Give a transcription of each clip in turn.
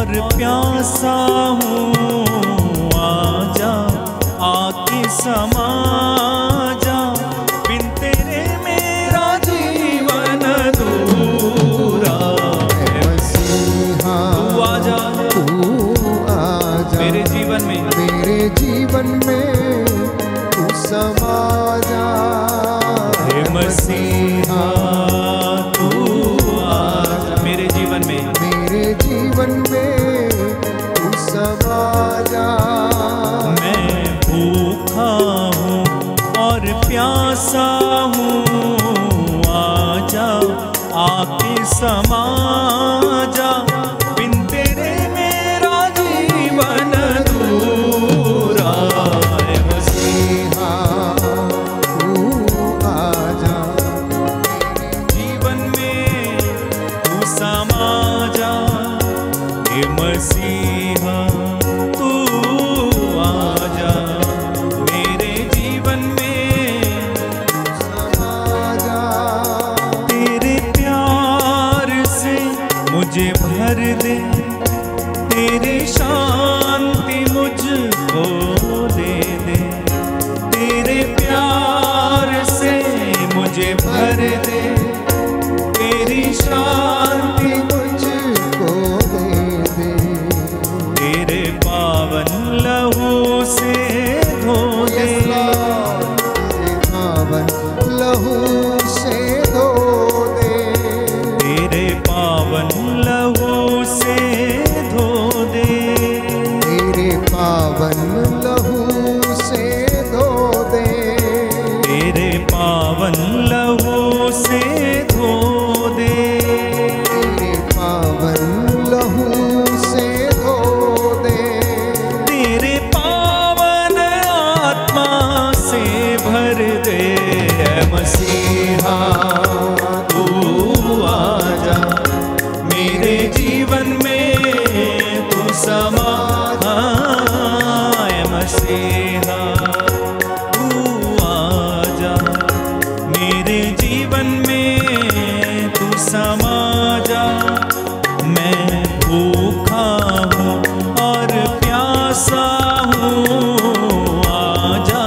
और प्यासा हूँ, आजा आके समा जा, बिन तेरे मेरा जीवन अधूरा है। मसीहा तू आजा, मेरे जीवन में, मेरे जीवन में तू समा जा। हे मसीहा तू आजा, मेरे जीवन में, मेरे जीवन में तू समा जा। मैं भूखा हूँ और प्यासा हूँ, आजा आके समा जा, बिन तेरे मेरा जीवन अधूरा है। मसीहा तू आजा, जीवन में तू समा जा, हे मसीहा तू आजा, मेरे जीवन में समा जा। तेरे प्यार से मुझे भर दे, तेरी शांति मुझको दे दे, तेरे प्यार से मुझे भर दे, तेरी शांति मुझको दे दे। तेरे पावन लहू से धो दे, तेरे पावन लहू से धो दे। तेरे पावन लहू से धो दे, तेरे पावन लहू से धो दे। तेरे पावन लहू से धो दे, तेरे पावन लहू से धो दे। तेरे पावन आत्मा से भर दे। ऐ मसीहा तू आजा, मेरे जीवन में तू समा। ऐ मसीहा तू आजा, मेरे जीवन में तू समा जा। मैं भूखा हूँ और प्यासा हूँ, आजा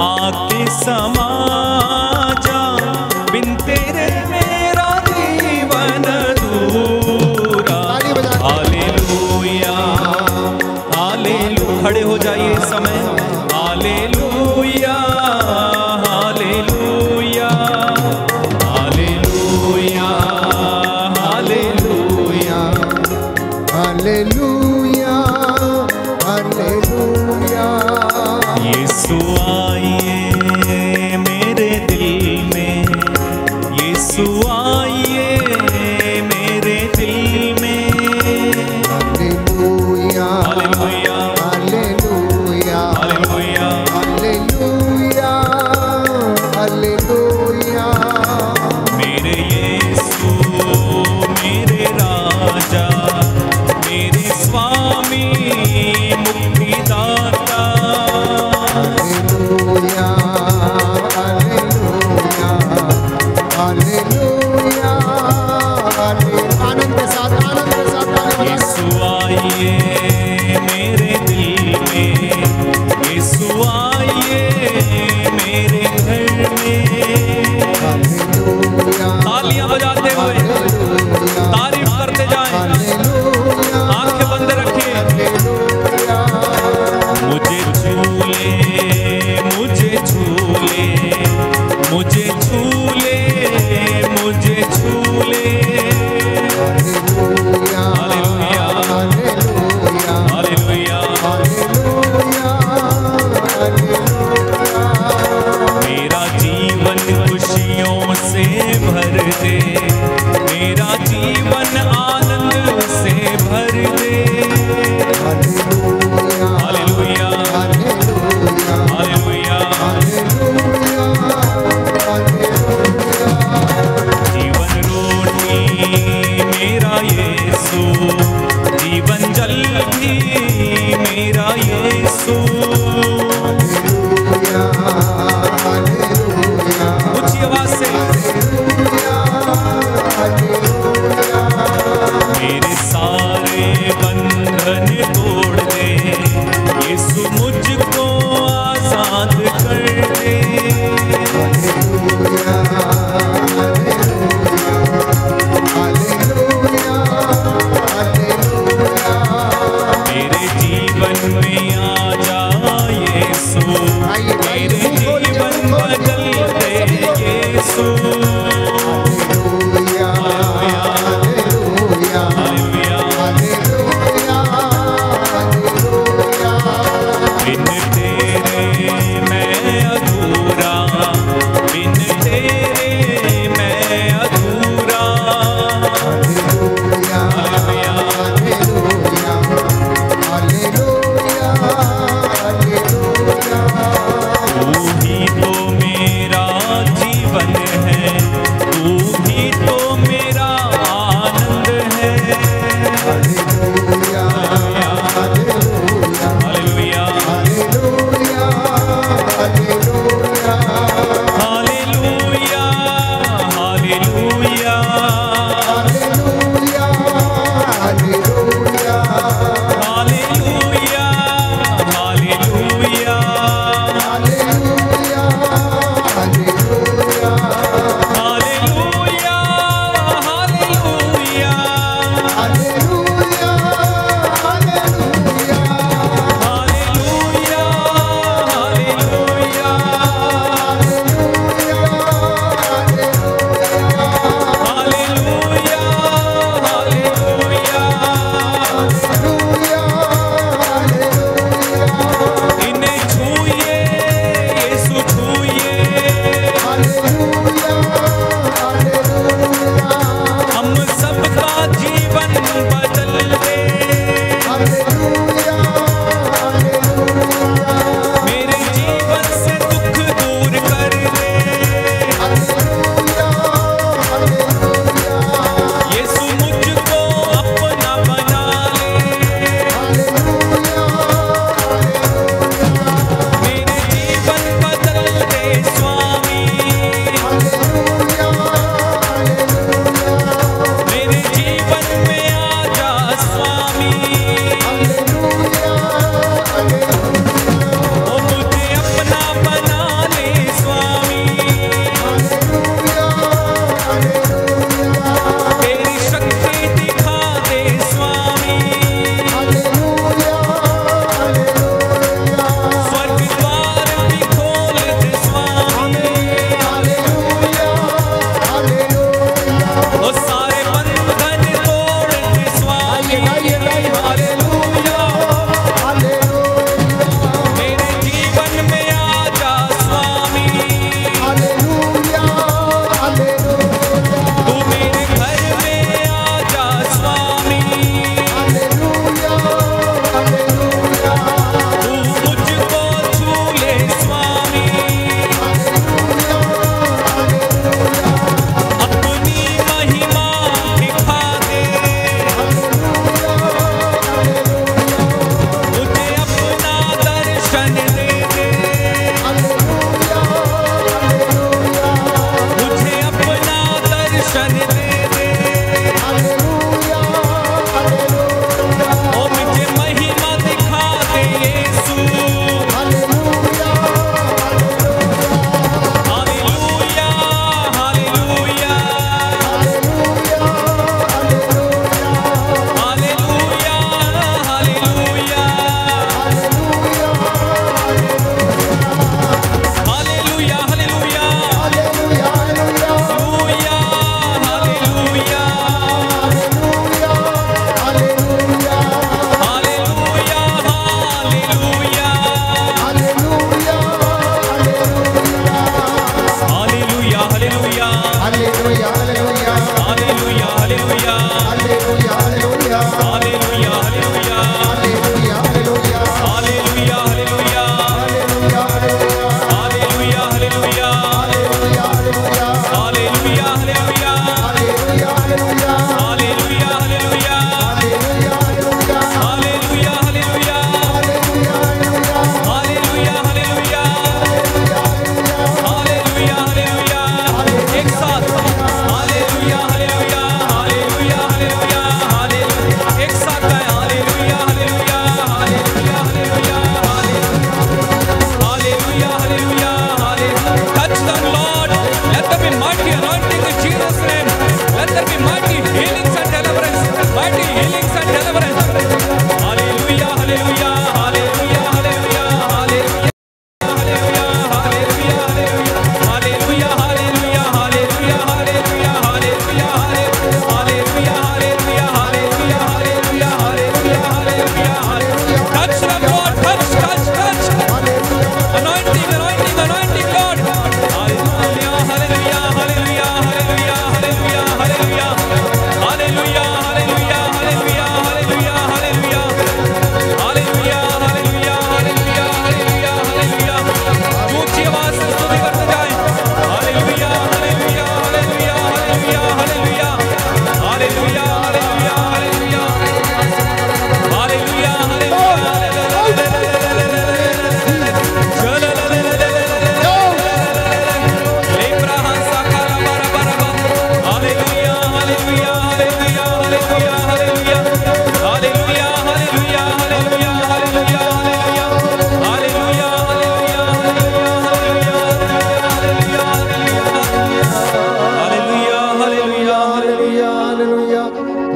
आके समा जा, बिन तेरे मेरा जीवन अधूरा। हालेलुया हालेलुया, खड़े हो जाइए इस समय। हालेलुया हालेलुया हालेलुया हालेलुया हालेलुया हालेलुया। यीशु आइए मेरे दिल में, यीशु आइए मेरे दिल में। हालेलुया हालेलुया हालेलुया हालेलुया हालेलुया हालेलुया। मेरे यीशु मेरे राजा, मेरे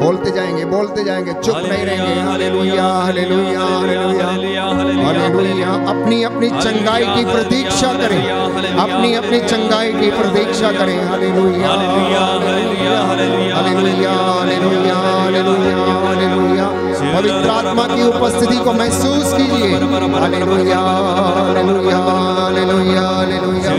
बोलते जाएंगे, चुप नहीं रहेंगे। हालेलुया हालेलुया हालेलुया हालेलुया। अपनी अपनी चंगाई की प्रतीक्षा करें, अपनी अपनी चंगाई की प्रतीक्षा करें। हालेलुया हालेलुया हालेलुया हालेलुया हालेलुया। पवित्र आत्मा की उपस्थिति को महसूस कीजिए। हालेलुया हालेलुया हालेलुया हालेलुया।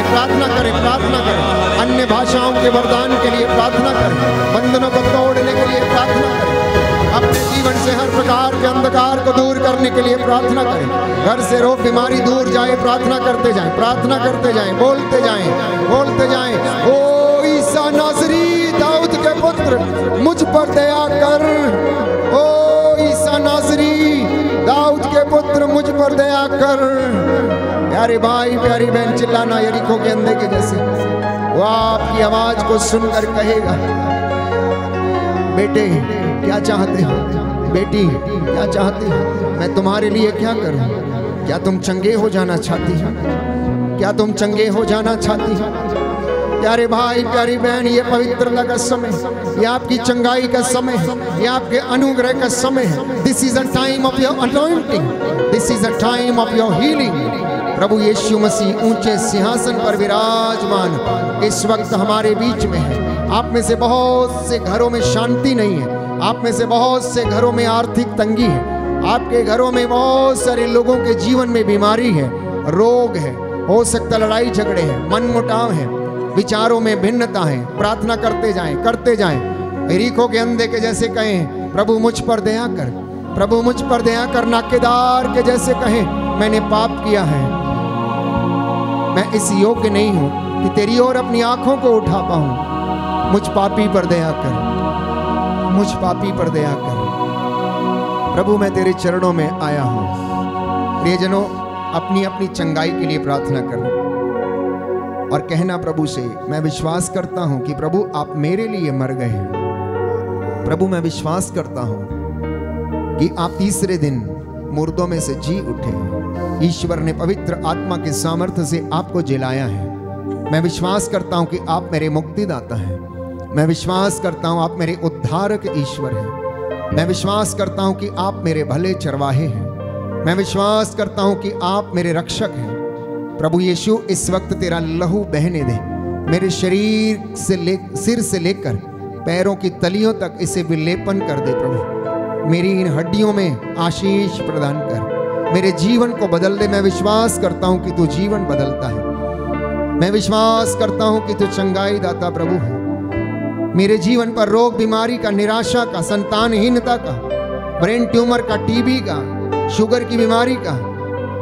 प्रार्थना करें, प्रार्थना करें। अन्य भाषाओं के वरदान के लिए प्रार्थना करें, बंधनों को तोड़ने के लिए प्रार्थना करें, अपने जीवन से हर प्रकार के अंधकार को दूर करने के लिए प्रार्थना करें। घर से रोग बीमारी दूर जाए, प्रार्थना करते जाएं, प्रार्थना करते जाएं, बोलते जाएं, बोलते जाएं। ओ ईसा नासरी, दाऊद के पुत्र, मुझ पर दया कर। ओ ईसा नासरी, दाऊद के पुत्र, मुझ पर दया कर। प्यारे भाई प्यारी बहन, चिल्लाना यरीको के अंधे के जैसे। वो आपकी आवाज को सुनकर कहेगा, बेटे क्या चाहते हो, बेटी क्या चाहती हो, मैं तुम्हारे लिए क्या करूं? क्या तुम चंगे हो जाना चाहती हो? क्या तुम चंगे हो जाना चाहती हो? प्यारे भाई प्यारी बहन, ये पवित्रता का समय, ये आपकी चंगाई का समय है, ये आपके अनुग्रह का समय है। This is a time of your anointing, this is a time of your healing. प्रभु यीशु मसीह ऊंचे सिंहासन पर विराजमान इस वक्त हमारे बीच में है। आप में से बहुत से घरों में शांति नहीं है, आप में से बहुत से घरों में आर्थिक तंगी है, आपके घरों में बहुत सारे लोगों के जीवन में बीमारी है, रोग है, हो सकता लड़ाई झगड़े हैं, मनमुटाव है, विचारों में भिन्नता है। प्रार्थना करते जाएं, करते जाएं। यरीको के अंधे के जैसे कहें, प्रभु मुझ पर दया कर, प्रभु मुझ पर दया कर। नाकेदार के जैसे कहें, मैंने पाप किया है, मैं इस योग्य नहीं हूं कि तेरी ओर अपनी आंखों को उठा पाऊं। मुझ पापी पर दया कर, मुझ पापी पर दया कर। प्रभु मैं तेरे चरणों में आया हूं। प्रियजनों, अपनी अपनी चंगाई के लिए प्रार्थना करना और कहना प्रभु से, मैं विश्वास करता हूं कि प्रभु आप मेरे लिए मर गए हैं। प्रभु मैं विश्वास करता हूं कि आप तीसरे दिन मुर्दों में से जी उठे। ईश्वर ने पवित्र आत्मा के सामर्थ्य से आपको जिलाया है। मैं विश्वास करता हूं कि आप मेरे मुक्तिदाता हैं। मैं विश्वास करता हूं आप मेरे उद्धारक ईश्वर हैं। मैं विश्वास करता हूं कि आप मेरे भले चरवाहे हैं। मैं विश्वास करता हूं कि आप मेरे रक्षक हैं। प्रभु यीशु, इस वक्त तेरा लहू बहने दे, मेरे शरीर से सिर से लेकर पैरों की तलियों तक इसे विलेपन कर दे। प्रभु मेरी इन हड्डियों में आशीष प्रदान कर, मेरे जीवन को बदल दे। मैं विश्वास करता हूं कि तू जीवन बदलता है। मैं विश्वास करता हूं कि तू चंगाई दाता प्रभु है। मेरे जीवन पर रोग बीमारी का, निराशा का, संतानहीनता का, ब्रेन ट्यूमर का, टीबी का, शुगर की बीमारी का,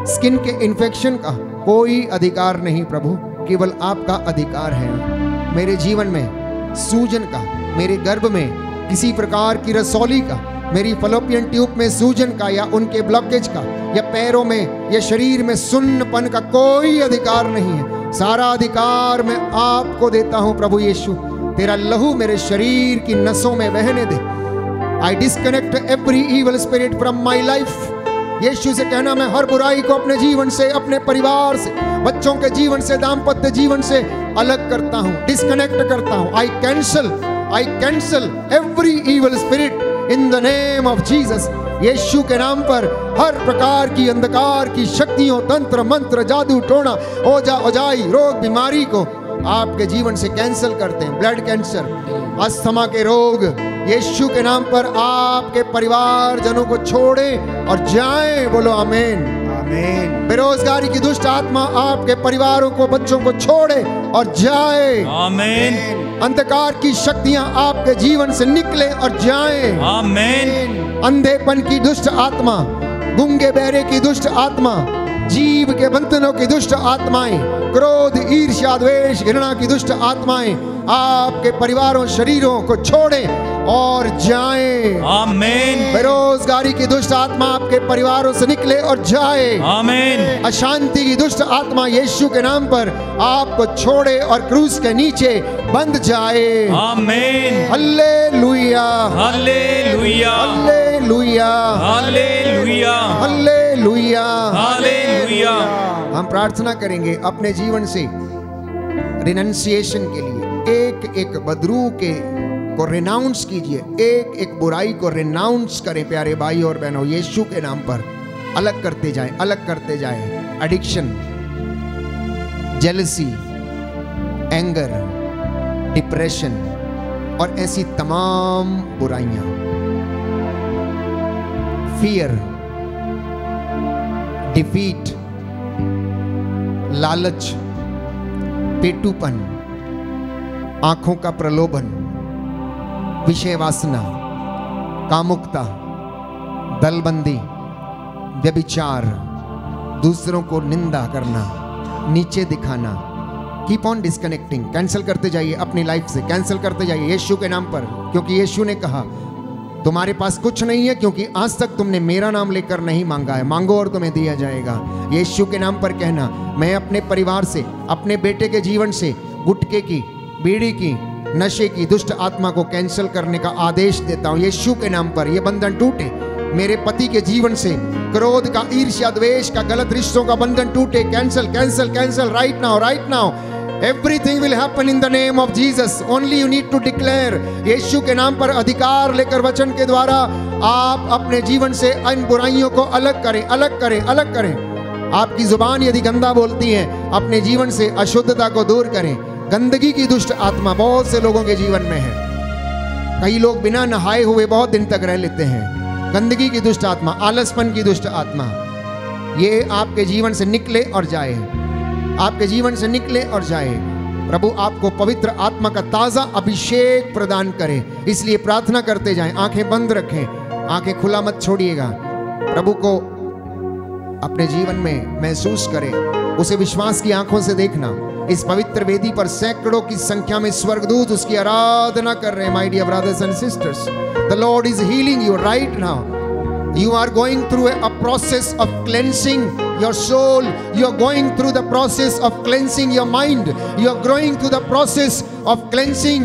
स्किन के इन्फेक्शन का कोई अधिकार नहीं प्रभु, केवल आपका अधिकार है। मेरे जीवन में सूजन का, मेरे गर्भ में किसी प्रकार की रसौली का, मेरी फलोपियन ट्यूब में सूजन का या उनके ब्लॉकेज का, या पैरों में या शरीर में सुन्नपन का कोई अधिकार नहीं है। सारा अधिकार मैं आपको देता हूं प्रभु यीशु। तेरा लहू मेरे शरीर की नसों में बहने दे। I disconnect every evil spirit from my life. यीशु से कहना, मैं हर बुराई को अपने जीवन से, अपने परिवार से, बच्चों के जीवन से, दाम्पत्य जीवन से अलग करता हूं, डिस्कनेक्ट करता हूं। I cancel every evil spirit in the name of Jesus. यीशु के नाम पर हर प्रकार की अंधकार की शक्तियों, तंत्र मंत्र, जादू टोना, ओजा ओजाई, रोग बीमारी को आपके जीवन से कैंसिल करते हैं। ब्लड कैंसर, अस्थमा के रोग यीशु के नाम पर आपके परिवार जनों को छोड़े और जाएं। बोलो आमीन आमीन। बेरोजगारी की दुष्ट आत्मा आपके परिवारों को, बच्चों को छोड़े और जाए। आमीन। अंधकार की शक्तियां आपके जीवन से निकले और जाएं। आमीन। अंधेपन की दुष्ट आत्मा, गूंगे बहरे की दुष्ट आत्मा, जीव के बंधनों की दुष्ट आत्माएं, क्रोध, ईर्ष्या, द्वेष, घृणा की दुष्ट आत्माएं आपके परिवारों, शरीरों को छोड़े और जाएं। आमीन। बेरोजगारी की दुष्ट आत्मा आपके परिवारों से निकले और जाए। आमीन। अशांति की दुष्ट आत्मा यीशु के नाम पर आपको छोड़े और क्रूस के नीचे बंध जाए। आमीन। हालेलुया हालेलुया हालेलुया हालेलुया हालेलुया हालेलुया। हम प्रार्थना करेंगे अपने जीवन से रिनंसिएशन के लिए, एक एक बदरू के को रिनाउंस कीजिए, एक एक बुराई को रिनाउंस करें प्यारे भाई और बहनों, यीशु के नाम पर अलग करते जाएं, अलग करते जाएं। एडिक्शन, जेलसी, एंगर, डिप्रेशन और ऐसी तमाम बुराइयां, फियर, डिफीट, लालच, पेटूपन, आंखों का प्रलोभन, विषय वासना, कामुकता, दलबंदी, व्यभिचार, दूसरों को निंदा करना, नीचे दिखाना, कीप ऑन डिस्कनेक्टिंग, कैंसिल करते जाइए अपनी लाइफ से, कैंसिल करते जाइए यीशु के नाम पर, क्योंकि यीशु ने कहा तुम्हारे पास कुछ नहीं है क्योंकि आज तक तुमने मेरा नाम लेकर नहीं मांगा है, मांगो और तुम्हें दिया जाएगा। यीशु के नाम पर कहना, मैं अपने परिवार से, अपने बेटे के जीवन से गुटखे की, बीड़ी की, नशे की दुष्ट आत्मा को कैंसिल करने का आदेश देता हूं यीशु के नाम पर। यह बंधन टूटे मेरे पति के जीवन से, क्रोध का, ईर्ष्या, द्वेष का, गलत रिश्तों का बंधन टूटे, cancel cancel cancel right now, right now. Everything will happen in the name of Jesus. Only you need to declare. यीशु के नाम पर अधिकार लेकर वचन के द्वारा आप अपने जीवन से इन बुराइयों को अलग करें, अलग करें, अलग करें। आपकी जुबान यदि गंदा बोलती है, अपने जीवन से अशुद्धता को दूर करें। गंदगी की दुष्ट आत्मा बहुत से लोगों के जीवन में है। कई लोग बिना नहाए हुए बहुत दिन तक रह लेते हैं। गंदगी की दुष्ट आत्मा, आलसपन की दुष्ट आत्मा, ये आपके जीवन से निकले और जाए, आपके जीवन से निकले और जाए। प्रभु आपको पवित्र आत्मा का ताजा अभिषेक प्रदान करे, इसलिए प्रार्थना करते जाएं। आंखें बंद रखें, आंखें खुला मत छोड़िएगा। प्रभु को अपने जीवन में महसूस करें, उसे विश्वास की आंखों से देखना। इस पवित्र वेदी पर सैकड़ों की संख्या में स्वर्गदूत उसकी आराधना कर रहे हैं। My dear brothers and sisters, the lord is healing you right now. You are going through a process of cleansing your soul. You are going through the process of cleansing your mind. You are going through the process of cleansing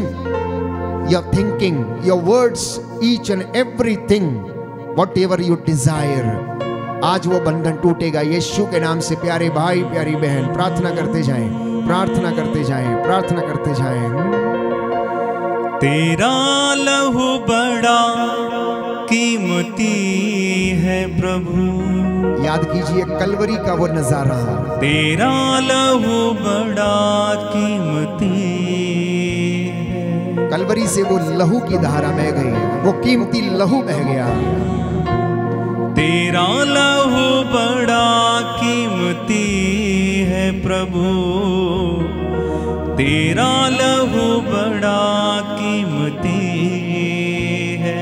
your thinking, your words, each and everything, whatever you desire. आज वो बंधन टूटेगा यीशु के नाम से। प्यारे भाई, प्यारी बहन, प्रार्थना करते जाएं, प्रार्थना करते जाएं, प्रार्थना करते जाएं। तेरा लहू बड़ा कीमती है प्रभु। याद कीजिए कलवरी का वो नजारा। तेरा लहू बड़ा कीमती है। कलवरी से वो लहू की धारा बह गई, वो कीमती लहू बह गया। तेरा लहू बड़ा कीमती है प्रभु, तेरा लहू बड़ा कीमती है।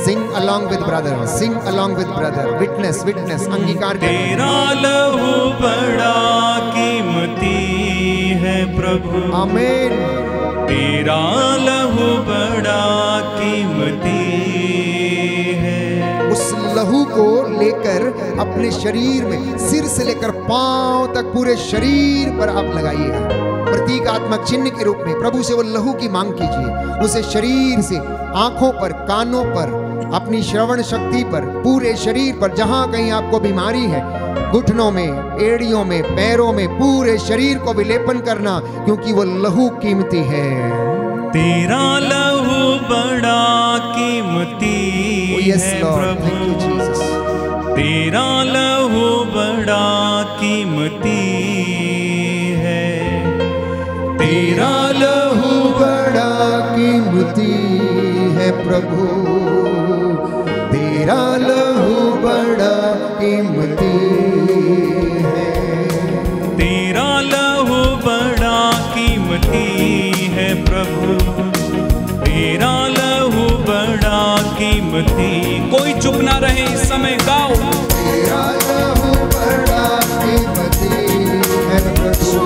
Sing along with brother, sing along with brother, witness, witness, अंगीकार करें। तेरा लहू बड़ा कीमती है प्रभु, आमीन। तेरा लहू बड़ा कीमती है। उस लहू को लेकर अपने शरीर में, सिर से लेकर पांव तक पूरे शरीर पर आप लगाइएगा। प्रतीकात्मक चिन्ह के रूप में प्रभु से वो लहू की मांग कीजिए। उसे शरीर से, आंखों पर, कानों पर, अपनी श्रवण शक्ति पर, पूरे शरीर पर, जहां कहीं आपको बीमारी है, घुटनों में, एड़ियों में, पैरों में, पूरे शरीर को विलेपन करना, क्योंकि वो लहू कीमती है। तेरा लहू बड़ा कीमती है प्रभु, तेरा लहू बड़ा कीमती है। तेरा लहू बड़ा कीमती है प्रभु, तेरा लहू बड़ा कीमती है। तेरा लहू बड़ा कीमती है प्रभु, तेरा लहू बड़ा कीमती। कोई चुप ना रहे, इस समय गाओ। तेरा लहू बड़ा कीमती है प्रभु,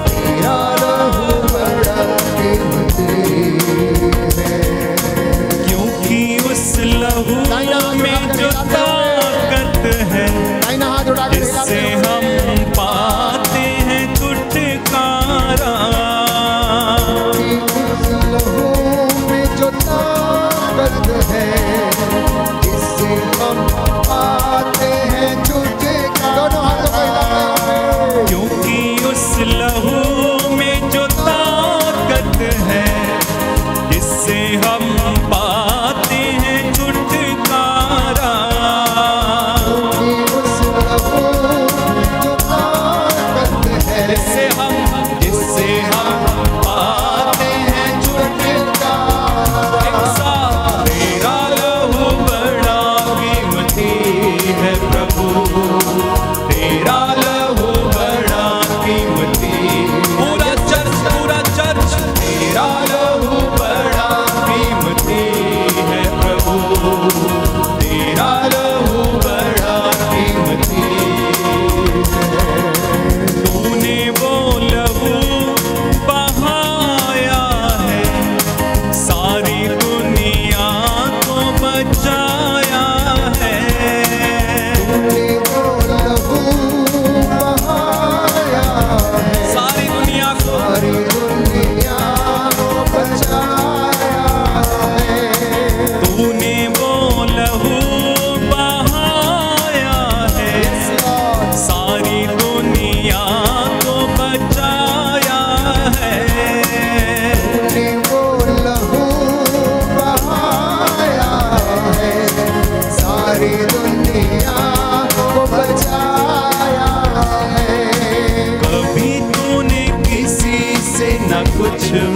तेरा लहू बड़ा कीमती है। क्योंकि उस लहू में जो ताकत है, इससे हम पाते हैं छुटकारा। उस लहू में जो ताकत है,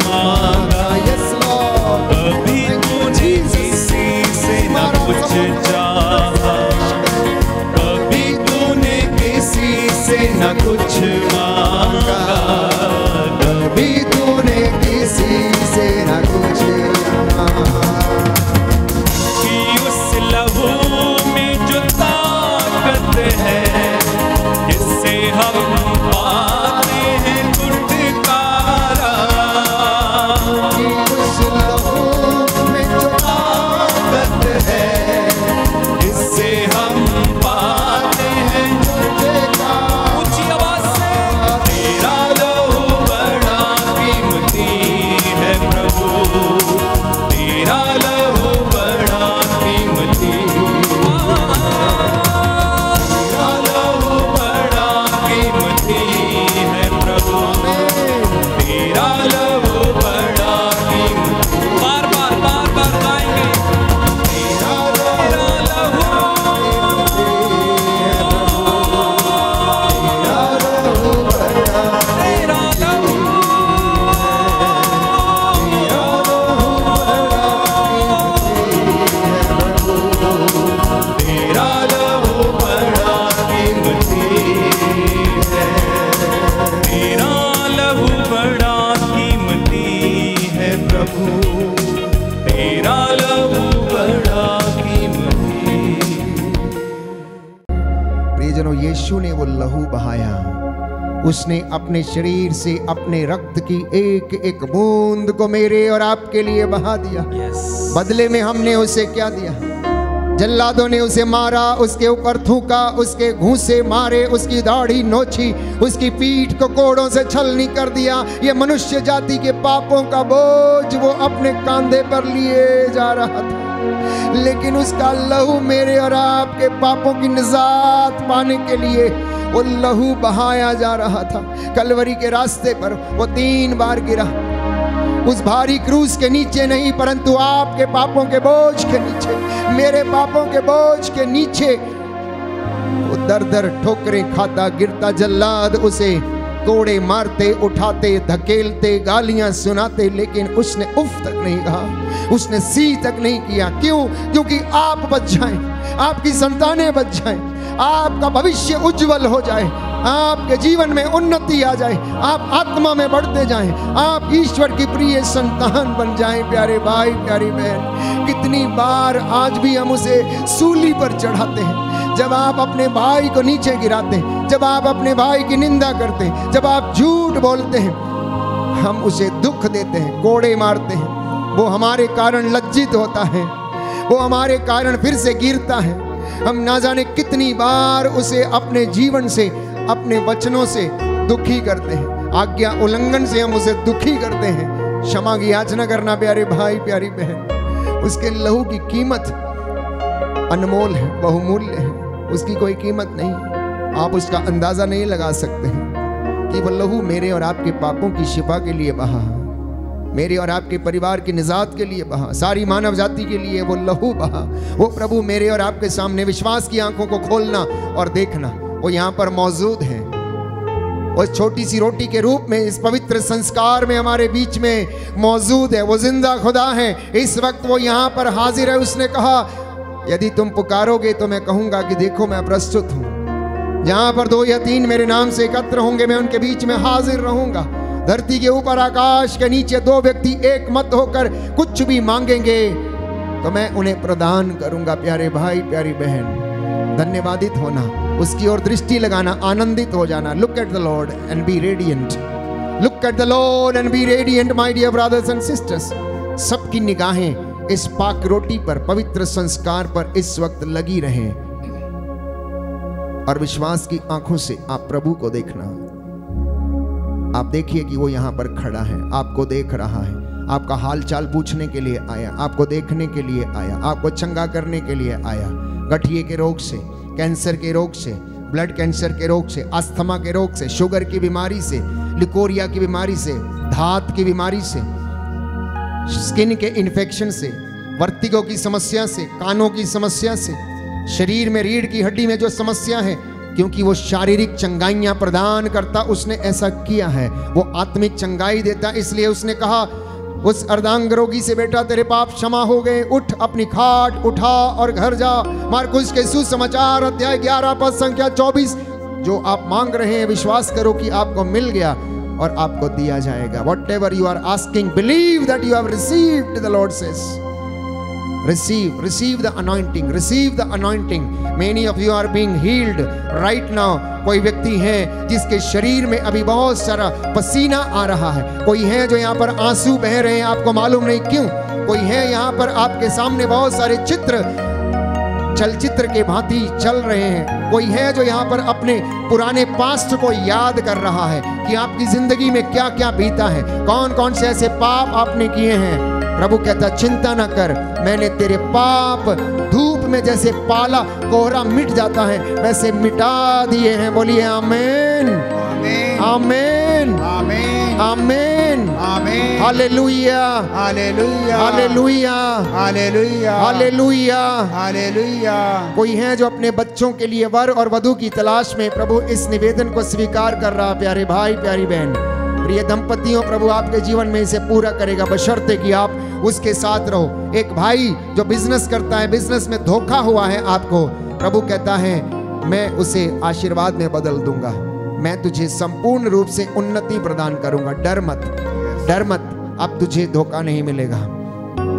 मांगा, यस लॉर्ड, कभी तूने किसी से न कुछ चाहा, कभी तूने किसी से न कुछ मांगा, कभी तूने किसी से न कुछ मांगा। कि उस लहू में जो ताकत है, जिससे हम पाते हैं छुटकारा, कि उस लहू में जो ताकत है, जिससे हम पाते हैं छुटकारा। ऊंची आवाज से, तेरा लहू बड़ा कीमती है प्रभु, तेरा लहू बड़ा कीमती, तेरा लहू बड़ा कीमती है प्रभु, तेरा लहू बड़ा कीमती। बार बार गाएंगे, तेरा लहू, तेरा लहू, तेरा लहू बड़ा कीमती है, तेरा लहू बड़ा कीमती है प्रभु, तेरा लहू बड़ा कीमती। प्रियजनों, यीशु ने वो लहू बहाया, उसने अपने शरीर से अपने रक्त की एक एक बूंद को मेरे और आपके लिए बहा दिया। बदले में हमने उसे क्या दिया? जल्लादों ने उसे मारा, उसके ऊपर थूका, उसके घूंसे मारे, उसकी दाढ़ी नोची, उसकी पीठ को कोड़ों से छलनी कर दिया। ये मनुष्य जाति के पापों का बोझ वो अपने कांधे पर लिए जा रहा था, लेकिन उसका लहू मेरे और आपके पापों की निजात पाने के लिए वो लहू बहाया जा रहा था। कलवरी के रास्ते पर वो 3 बार गिरा, उस भारी क्रूस के नीचे नहीं, परंतु आपके पापों के बोझ के नीचे, मेरे पापों के बोझ के नीचे वो दर दर ठोकरें खाता गिरता। जल्लाद उसे कोड़े मारते, उठाते, धकेलते, गालियां सुनाते, लेकिन उसने उफ तक नहीं कहा, उसने सी तक नहीं किया। क्यों? क्योंकि आप बच जाएं, आपकी संतानें बच जाएं, आपका भविष्य उज्जवल हो जाए, आपके जीवन में उन्नति आ जाए, आप आत्मा में बढ़ते जाएं, आप ईश्वर की प्रिय संतान बन जाएं। प्यारे भाई, प्यारी बहन, कितनी बार आज भी हम उसे सूली पर चढ़ाते हैं, जब आप अपने भाई को नीचे गिराते हैं, जब आप अपने भाई की निंदा करते हैं, जब आप झूठ बोलते हैं, हम उसे दुख देते हैं, कोड़े मारते हैं। वो हमारे कारण लज्जित होता है, वो हमारे कारण फिर से गिरता है। हम ना जाने कितनी बार उसे अपने जीवन से, अपने वचनों से दुखी करते हैं, आज्ञा उल्लंघन से हम उसे दुखी करते हैं। क्षमा की याचना करना प्यारे भाई, प्यारी बहन। उसके लहू की कीमत अनमोल है, बहुमूल्य है, उसकी कोई कीमत नहीं। आप उसका अंदाजा नहीं लगा सकते हैं कि वह लहू मेरे और आपके पापों की शिफा के लिए बहा, मेरे और आपके परिवार की निजात के लिए बहा, सारी मानव जाति के लिए वो लहू बहा। वो प्रभु मेरे और आपके सामने विश्वास की आंखों को खोलना और देखना, वो यहाँ पर मौजूद है। उस छोटी सी रोटी के रूप में इस पवित्र संस्कार में हमारे बीच में मौजूद है। वो जिंदा खुदा है, इस वक्त वो यहाँ पर हाजिर है। उसने कहा, यदि तुम पुकारोगे तो मैं कहूँगा कि देखो मैं प्रस्तुत हूँ। जहाँ पर 2 या 3 मेरे नाम से एकत्र होंगे, मैं उनके बीच में हाजिर रहूँगा। धरती के ऊपर, आकाश के नीचे 2 व्यक्ति एक मत होकर कुछ भी मांगेंगे तो मैं उन्हें प्रदान करूंगा। प्यारे भाई, प्यारी बहन, धन्यवादित होना, उसकी ओर दृष्टि लगाना, आनंदित हो जाना। Look at the lord and be radiant, look at the lord and be radiant my dear brothers and sisters. सबकी निगाहें इस पाक रोटी पर, पवित्र संस्कार पर इस वक्त लगी रहें और विश्वास की आंखों से आप प्रभु को देखना। आप देखिए कि वो यहाँ पर खड़ा है, आपको देख रहा है, आपका हाल चाल पूछने के लिए आया, आपको देखने के लिए आया, आपको चंगा करने के लिए आया। गठिए के रोग से, कैंसर के रोग से, ब्लड कैंसर के रोग से, अस्थमा के रोग से, शुगर की बीमारी से, लिकोरिया की बीमारी से, धात की बीमारी से, स्किन के इन्फेक्शन से, वर्तिगो की समस्या से, कानों की समस्या से, शरीर में रीढ़ की हड्डी में जो समस्या है क्योंकि वो शारीरिक चंगाइयां प्रदान करता, उसने ऐसा किया है। वो आत्मिक चंगाई देता, इसलिए उसने कहा उस अर्धांग रोगी से, बेटा तेरे पाप क्षमा हो गए, उठ अपनी खाट उठा और घर जा। मार्कुस के सुसमाचार अध्याय 11 पद संख्या 24। जो आप मांग रहे हैं विश्वास करो कि आपको मिल गया और आपको दिया जाएगा। Whatever you are asking, believe that you have received, the Lord says. Receive the anointing, receive the anointing. Many of you are being healed right now. कोई व्यक्ति है जिसके शरीर में अभी बहुत सारा पसीना आ रहा है। कोई है जो यहाँ पर आंसू बह रहे हैं, आपको मालूम नहीं क्यों। कोई है यहाँ पर आपके सामने बहुत सारे चित्र चलचित्र के भांति चल रहे हैं। कोई है जो यहाँ पर अपने पुराने पास्ट को याद कर रहा है कि आपकी जिंदगी में क्या क्या बीता है, कौन कौन से ऐसे पाप आपने किए हैं। प्रभु कहता चिंता ना कर, मैंने तेरे पाप धूप में जैसे पाला कोहरा मिट जाता है वैसे मिटा दिए हैं। बोलिए आमीन, आमीन, आमीन, आमीन, आमीन। हालेलुया, हालेलुया, हालेलुया, हालेलुया, हालेलुया, हालेलुया। कोई है जो अपने बच्चों के लिए वर और वधू की तलाश में, प्रभु इस निवेदन को स्वीकार कर रहा। प्यारे भाई, प्यारी बहन, प्रिय दंपतियों, प्रभु आपके जीवन में इसे पूरा करेगा बशर्ते कि आप उसके साथ रहो। एक भाई जो बिजनेस करता है, बिजनेस में धोखा हुआ है आपको, प्रभु कहता है मैं उसे आशीर्वाद में बदल दूंगा, मैं तुझे संपूर्ण रूप से उन्नति प्रदान करूंगा। डर मत, डर मत, अब तुझे धोखा नहीं मिलेगा।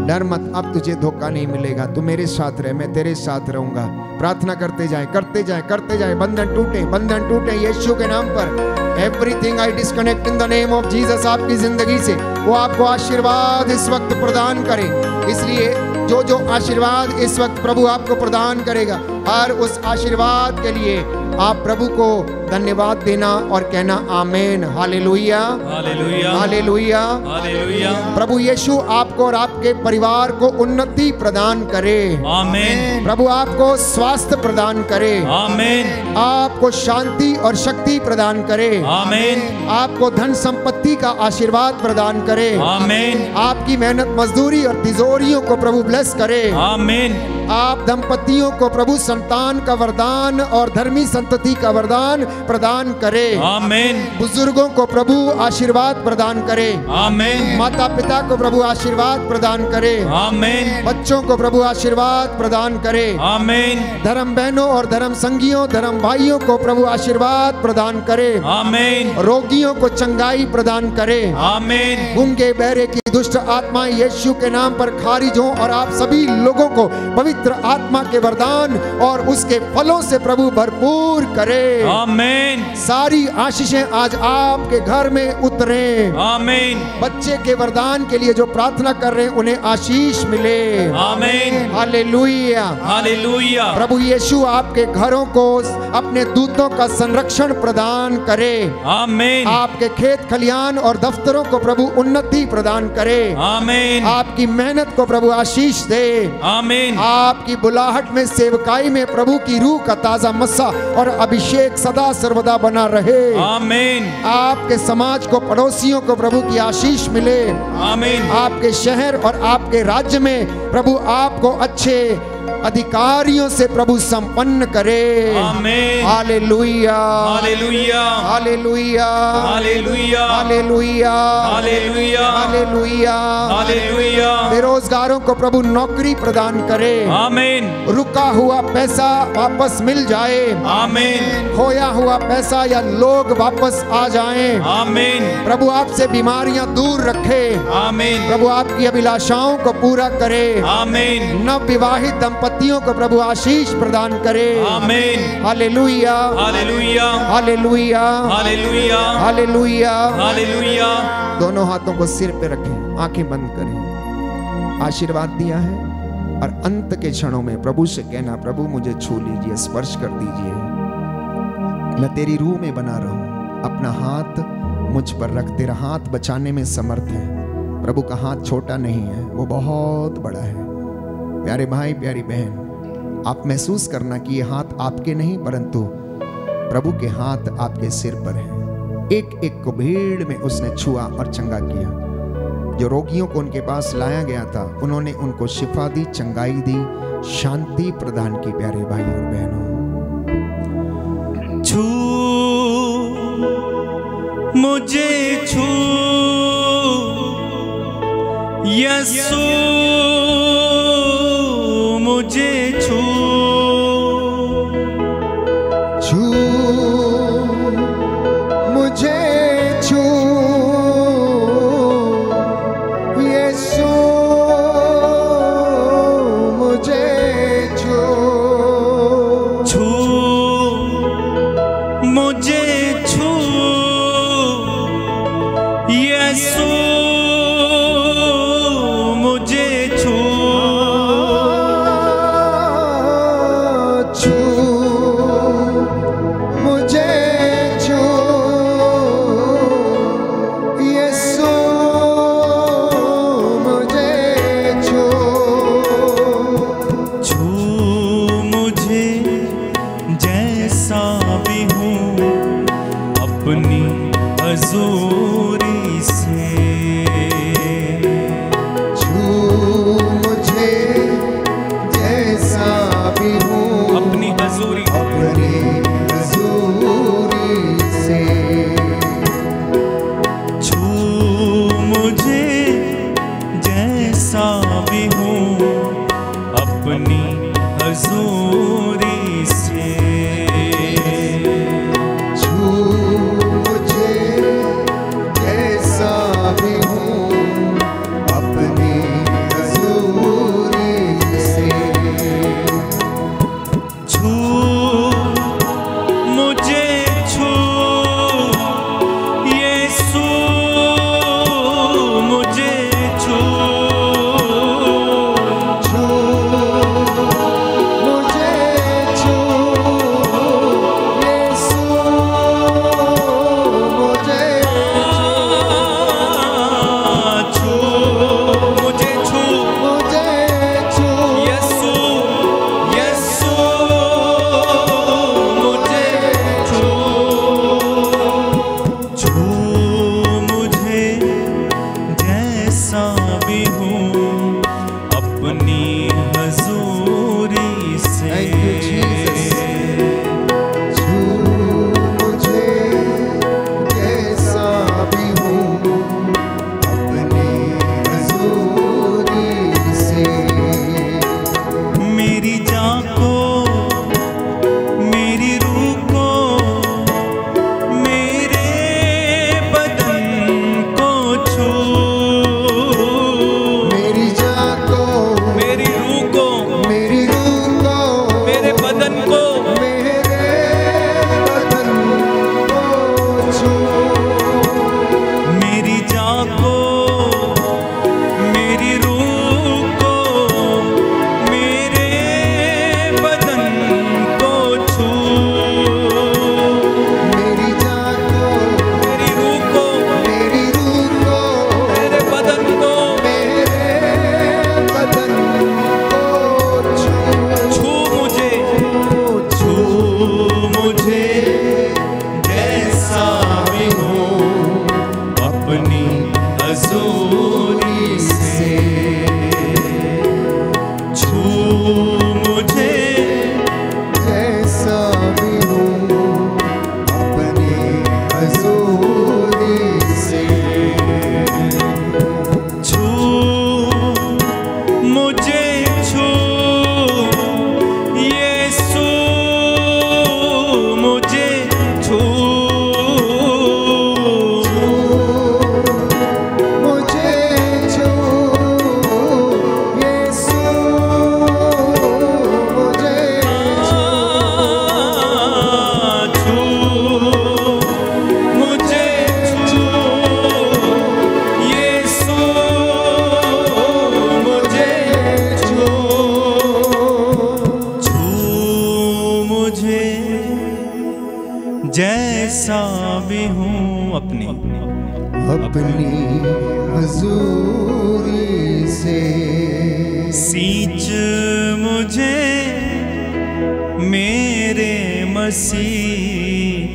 डर मत, अब तुझे धोखा नहीं मिलेगा। तू मेरे साथ रहे, मैं तेरे साथ रहूंगा। प्रार्थना करते जाए, करते जाए, करते जाए। बंधन टूटे, बंधन टूटे यीशु के नाम पर। Everything I disconnect in the name of Jesus. आपकी जिंदगी से वो आपको आशीर्वाद इस वक्त प्रदान करे। इसलिए जो जो आशीर्वाद इस वक्त प्रभु आपको प्रदान करेगा, हर उस आशीर्वाद के लिए आप प्रभु को धन्यवाद देना और कहना आमीन। हालेलुया, हालेलुया, हालेलुया, हालेलुया। प्रभु यीशु आपको और आपके परिवार को उन्नति प्रदान करे। आमीन। प्रभु आपको स्वास्थ्य प्रदान करे। आमीन। आपको शांति और शक्ति प्रदान करे। आमीन। आपको धन संपत्ति का आशीर्वाद प्रदान करे। आमीन। आपकी मेहनत मजदूरी और तिजोरियों को प्रभु ब्लेस करे। आमीन। आप दंपतियों को प्रभु संतान का वरदान और धर्मी संतति का वरदान प्रदान करे। आमीन। बुजुर्गों को प्रभु आशीर्वाद प्रदान करे। आमीन। माता पिता को प्रभु आशीर्वाद प्रदान करे। आमीन। बच्चों को प्रभु आशीर्वाद प्रदान करे। आमीन। धर्म बहनों और धर्म संगियों, धर्म भाइयों को प्रभु आशीर्वाद प्रदान करे। आमीन। रोगियों को चंगाई प्रदान करे। आमीन। गूंगे बहरे की दुष्ट आत्मा यीशु के नाम पर खारिज हो और आप सभी लोगों को पवित्र आत्मा के वरदान और उसके फलों से प्रभु भरपूर करे। आमीन। सारी आशीषें आज आपके घर में उतरे। आमीन। बच्चे के वरदान के लिए जो प्रार्थना कर रहे हैं उन्हें आशीष मिले। आमीन। हालेलुया, हालेलुया। प्रभु यीशु आपके घरों को अपने दूतों का संरक्षण प्रदान करे। आमीन। आपके खेत खलियान और दफ्तरों को प्रभु उन्नति प्रदान करे। आमीन। आपकी मेहनत को प्रभु आशीष दे। आमीन। आपकी बुलाहट में, सेवकाई में प्रभु की रूह का ताजा मस्सा और अभिषेक सदा सर्वदा बना रहे। आमीन। आपके समाज को, पड़ोसियों को प्रभु की आशीष मिले। आमीन। आपके शहर और आपके राज्य में प्रभु आपको अच्छे अधिकारियों से प्रभु संपन्न करे। आमीन। हालेलुया, हालेलुया, हालेलुया, हालेलुया, हालेलुया, हालेलुया, हालेलुया, हालेलुया। बेरोजगारों को प्रभु नौकरी प्रदान करे। आमीन। रुका हुआ पैसा वापस मिल जाए। आमीन। खोया हुआ पैसा या लोग वापस आ जाएं। आमीन। प्रभु आपसे बीमारियां दूर रखे। आमीन। प्रभु आपकी अभिलाषाओं को पूरा करे। आमीन। नवविवाहित दंपतियों को प्रभु आशीष प्रदान करे। आमीन। हालेलुया, हालेलुया, हालेलुया, हालेलुया, हालेलुया, हालेलुया। दोनों हाथों को सिर पे रखें, आंखें बंद करें। आशीर्वाद दिया है और अंत के क्षणों में प्रभु से कहना, प्रभु मुझे छू लीजिए, स्पर्श कर दीजिए, मैं तेरी रूह में बना रहूं। अपना हाथ मुझ पर रख, तेरा हाथ बचाने में समर्थ है। प्रभु का हाथ छोटा नहीं है, वो बहुत बड़ा है। प्यारे भाई, प्यारी बहन, आप महसूस करना कि ये हाथ आपके नहीं परंतु प्रभु के हाथ आपके सिर पर है। एक एक को भीड़ में उसने छुआ और चंगा किया। जो रोगियों को उनके पास लाया गया था उन्होंने उनको शिफा दी, चंगाई दी, शांति प्रदान की। प्यारे भाई और बहनों, मुझे छू यीशु मुझे छू छू मुझे छू यीशु मुझे छू छू मुझे छू यीशु मुझे छू छू मुझे छू यीशु मुझे छू छू मुझे जैसा भी हूँ अपनी हजूरी से छू मुझे जैसा भी हूँ अपनी हजूरी अपनी हजूरी से छू मुझे जैसा भी हूँ अपनी हजूरी से छू मुझे जैसा भी हूँ अपनी हजूरी से छू मुझे छू यीशु मुझे छू छू मुझे छू यीशु मुझे छू मुझे छू मुझे छू यीशु यीशु मुझे छू छू मुझे जैसा भी हूँ अपनी हजूरी से Thank you, Jesus. छू मुझे जैसा भी हूँ अपनी हजूरी से मेरी जान को मेरी रूह को मेरे बदन को छू मेरी जान को मेरी रूह को मेरी रूह को मेरे बदन को मेरे बदन को छू मेरी जान को मेरी रूह को मेरे बदन को छू मेरी जान को मेरी रूह को मेरी रूह को मेरे बदन को मेरे बदन को छू छू मुझे मुझे जैसा भी हूँ अपनी हजूरी से छू मुझे जैसा भी हूँ अपनी हजूरी से छू मुझे छू यीशु मुझे छू मुझे छू यीशु मुझे छू मुझे छू यीशु मुझे छू छू मुझे जैसा भी हूँ अपनी अपनी हजूरी से सींच मुझे मेरे मसीह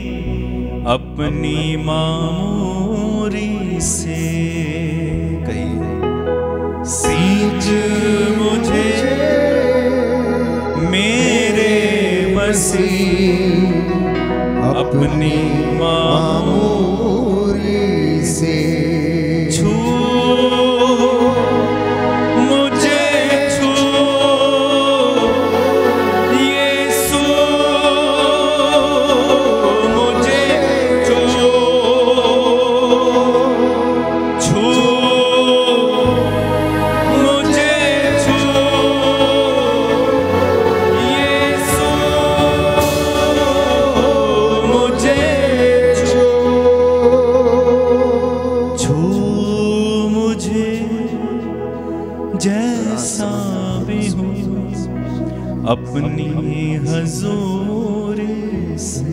अपनी मामूरी से कहिए सींच मुझे मेरे मसीह अपनी मामूरी बरसावे हो अपनी हजूर से।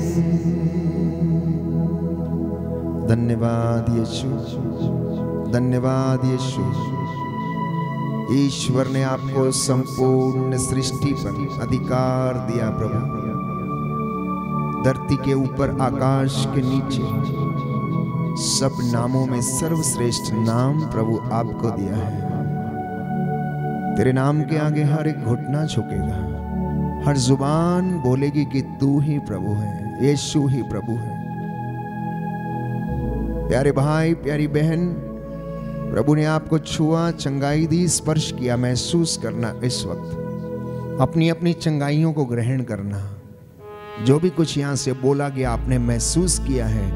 धन्यवाद यीशु, धन्यवाद यीशु। ईश्वर ने आपको संपूर्ण सृष्टि पर अधिकार दिया प्रभु। धरती के ऊपर आकाश के नीचे सब नामों में सर्वश्रेष्ठ नाम प्रभु आपको दिया है। तेरे नाम के आगे हर एक घुटना झुकेगा, हर जुबान बोलेगी कि तू ही प्रभु है, यीशु ही प्रभु है। प्यारे भाई, प्यारी बहन, प्रभु ने आपको छुआ, चंगाई दी, स्पर्श किया। महसूस करना इस वक्त, अपनी अपनी चंगाइयों को ग्रहण करना। जो भी कुछ यहां से बोला गया आपने महसूस किया है,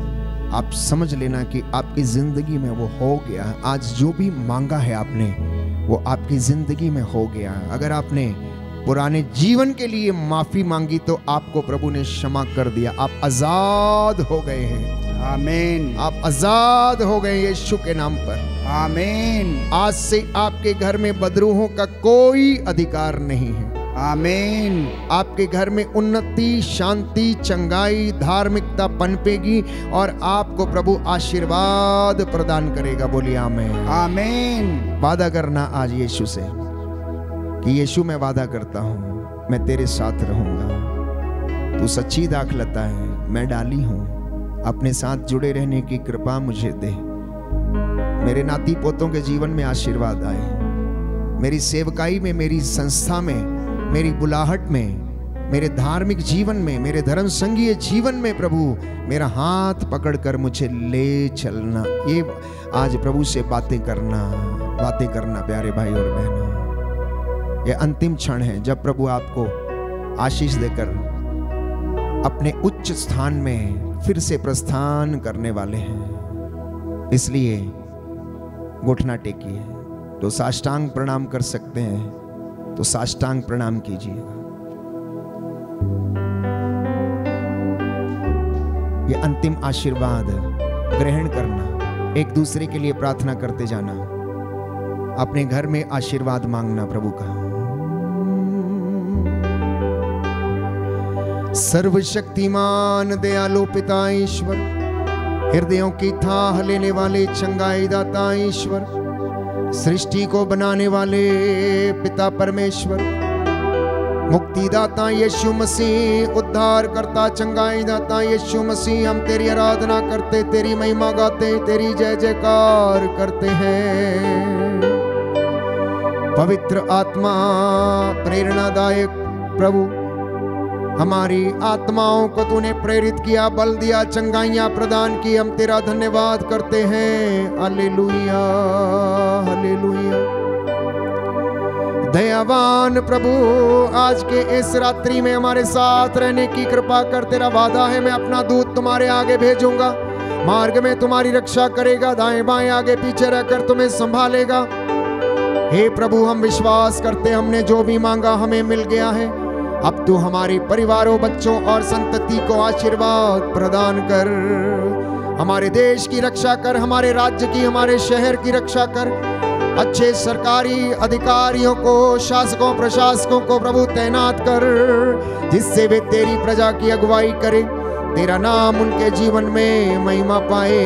आप समझ लेना कि आपकी जिंदगी में वो हो गया। आज जो भी मांगा है आपने वो आपकी जिंदगी में हो गया। अगर आपने पुराने जीवन के लिए माफी मांगी तो आपको प्रभु ने क्षमा कर दिया। आप आजाद हो गए हैं। आमीन। आप आजाद हो गए यीशु के नाम पर। आमीन। आज से आपके घर में बदरूहों का कोई अधिकार नहीं है। आमीन। आपके घर में उन्नति, शांति, चंगाई, धार्मिकता पनपेगी और आपको प्रभु आशीर्वाद प्रदान करेगा। बोलिए आमीन। आमीन। वादा करना आज यीशु से कि यीशु मैं वादा करता हूँ मैं तेरे साथ रहूंगा। तू सच्ची दाखलता है, मैं डाली हूँ। अपने साथ जुड़े रहने की कृपा मुझे दे। मेरे नाती पोतों के जीवन में आशीर्वाद आए। मेरी सेवकाई में, मेरी संस्था में, मेरी बुलाहट में, मेरे धार्मिक जीवन में, मेरे धर्म संघीय जीवन में प्रभु मेरा हाथ पकड़कर मुझे ले चलना। ये आज प्रभु से बातें करना प्यारे भाई और बहनों। ये अंतिम क्षण है जब प्रभु आपको आशीष देकर अपने उच्च स्थान में फिर से प्रस्थान करने वाले हैं। इसलिए घुटना टेकिए। तो साष्टांग प्रणाम कर सकते हैं तो साष्टांग प्रणाम कीजिएगा। ये अंतिम आशीर्वाद ग्रहण करना, एक दूसरे के लिए प्रार्थना करते जाना, अपने घर में आशीर्वाद मांगना प्रभु का। सर्वशक्तिमान दयालु पिता ईश्वर, हृदयों की थाह लेने वाले चंगाई दाता ईश्वर, सृष्टि को बनाने वाले पिता परमेश्वर, मुक्तिदाता यीशु मसीह, उद्धार करता चंगाई दाता यीशु मसीह, हम तेरी आराधना करते, तेरी महिमा गाते, तेरी जय जयकार करते हैं। पवित्र आत्मा प्रेरणादायक प्रभु, हमारी आत्माओं को तूने प्रेरित किया, बल दिया, चंगाइयां प्रदान की। हम तेरा धन्यवाद करते हैं। हालेलुया, हालेलुया। दयावान प्रभु, आज के इस रात्रि में हमारे साथ रहने की कृपा कर। तेरा वादा है मैं अपना दूत तुम्हारे आगे भेजूंगा, मार्ग में तुम्हारी रक्षा करेगा, दाएं बाएं आगे पीछे रहकर तुम्हें संभालेगा। हे प्रभु, हम विश्वास करते हमने जो भी मांगा हमें मिल गया है। अब तू हमारे परिवारों, बच्चों और संतति को आशीर्वाद प्रदान कर। हमारे देश की रक्षा कर, हमारे राज्य की, हमारे शहर की रक्षा कर। अच्छे सरकारी अधिकारियों को, शासकों प्रशासकों को प्रभु तैनात कर, जिससे वे तेरी प्रजा की अगुवाई करें, तेरा नाम उनके जीवन में महिमा पाए।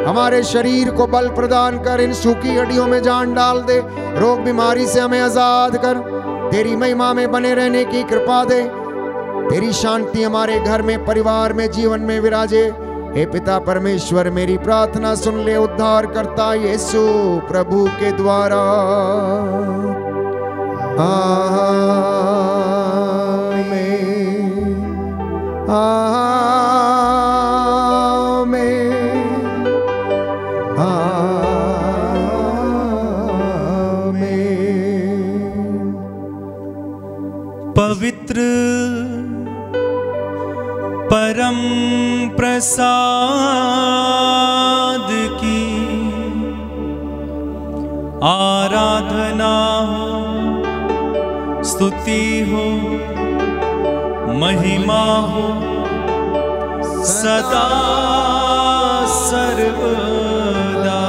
हमारे शरीर को बल प्रदान कर, इन सूखी हड्डियों में जान डाल दे, रोग बीमारी से हमें आजाद कर, तेरी महिमा में बने रहने की कृपा दे। तेरी शांति हमारे घर में, परिवार में, जीवन में विराजे। हे पिता परमेश्वर, मेरी प्रार्थना सुन ले, उद्धार करता यीशु प्रभु के द्वारा। आमीन, आमीन, आमीन। पवित्र परम प्रसाद की आराधना हो, स्तुति हो, महिमा हो सदा सर्वदा।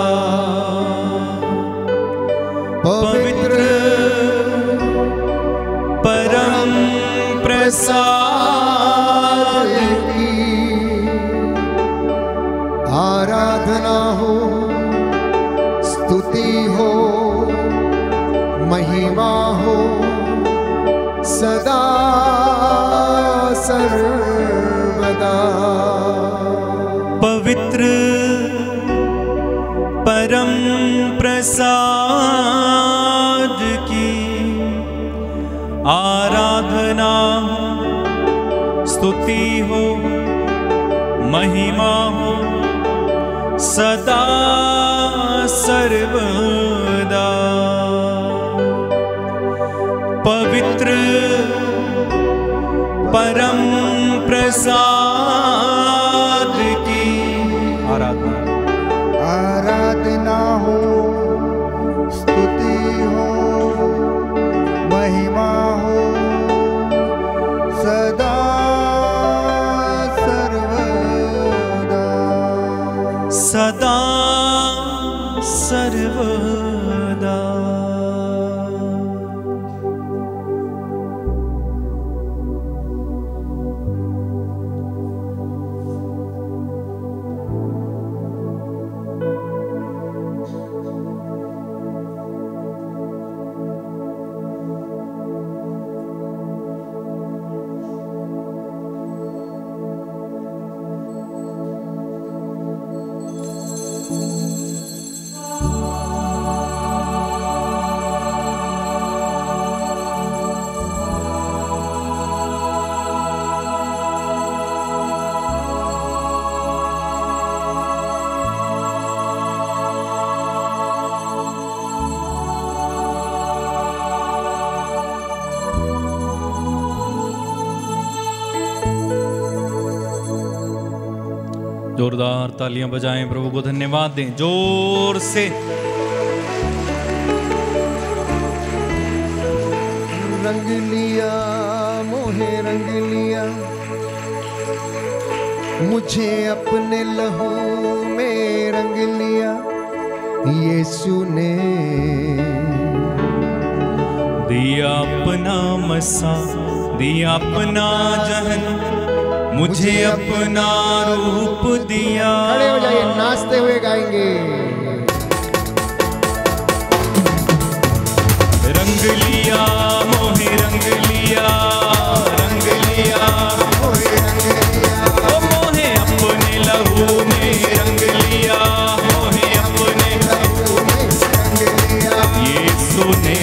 पवित्र हो, महिमा हो सदा सर्वदा। पवित्र परम प्रसाद की आराधना स्तुति हो, महिमा हो सदा सर्वदा। पवित्र परम प्रसाद की आराधना हो, स्तुति हो, महिमा हो सदा सर्वदा। सदा सर्वदा। जोरदार तालियां बजाएं, प्रभु को धन्यवाद दें जोर से। रंग लिया मोहे रंग लिया, मुझे अपने लहू में रंग लिया यीशु ने। दिया अपना मसा, दिया अपना जहन, मुझे अपना रूप दिया। खड़े हो जाइए, नाचते हुए गाएंगे। रंग लिया मोहे रंग लिया, रंग लिया मोहे रंग लिया, ओ मोहे अपने लहू में रंग लिया, मोहे अपने लहू में रंग लिया यीशु ने।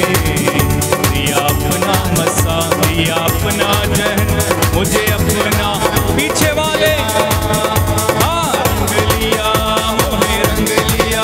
दिया अपना मसा, दिया अपना जहन, मुझे अपना। पीछे वाले हाँ, रंग लिया मोहे रंग लिया,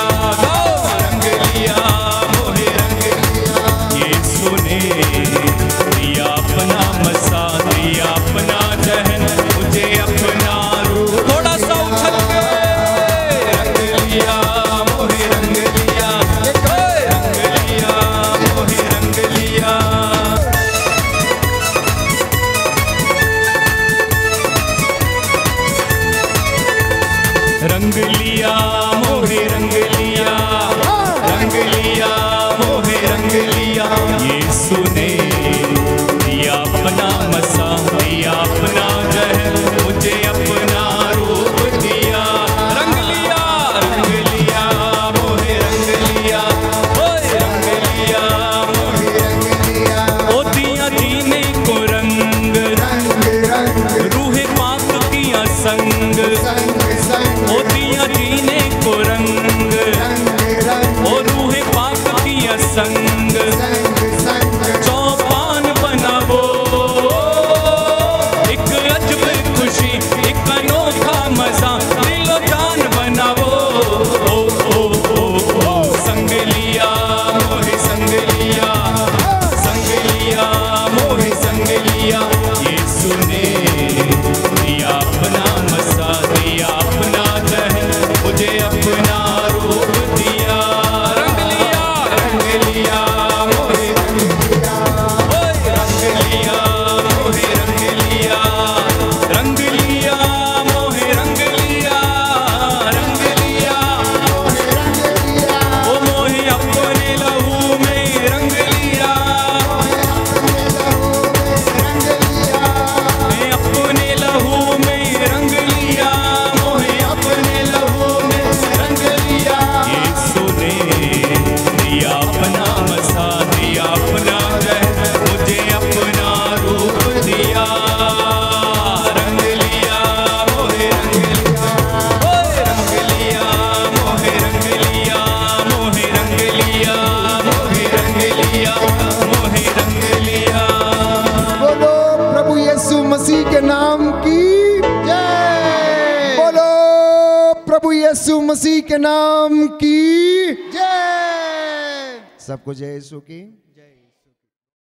यीशु मसीह के नाम की जय। सबको जय यीशु की।